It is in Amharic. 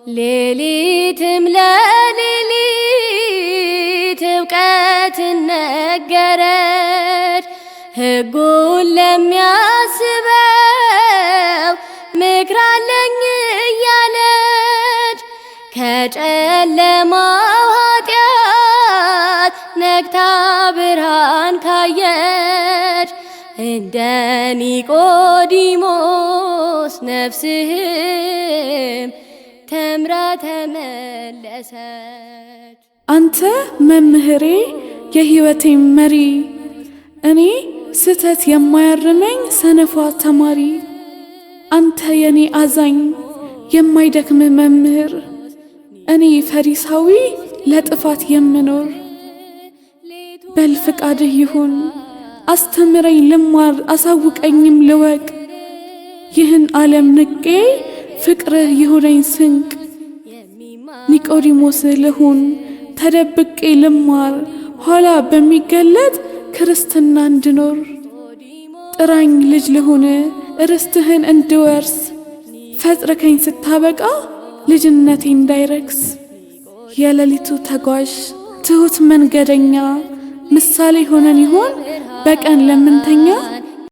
ሌሊትም ለሌሊት እውቀትን ነገረች ሕጉን ለሚያስበው ምክር አለኝ እያለች ከጨለማው ኃጢአት ነግታ ብርሃን ካየች እንደ ኒቆዲሞስ ነፍስህም ተምራ ተመለሰች። አንተ መምህሬ የሕይወቴ መሪ እኔ ስተት የማያርመኝ ሰነፏ ተማሪ አንተ የኔ አዛኝ የማይደክም መምህር እኔ ፈሪሳዊ ለጥፋት የምኖር በል ፍቃድህ ይሁን አስተምረኝ ልማር አሳውቀኝም ልወቅ ይህን ዓለም ንቄ ፍቅርህ ይሁነኝ ስንቅ ኒቆዲሞስ ልሁን ተደብቄ ልማር ኋላ በሚገለጥ ክርስትና እንድኖር ጥራኝ ልጅ ልሁን ርስትህን እንድወርስ ፈጥረከኝ ስታበቃ ልጅነቴ እንዳይረክስ የሌሊቱ ተጓዥ ትሁት መንገደኛ ምሳሌ ሆነን ይሆን በቀን ለምንተኛ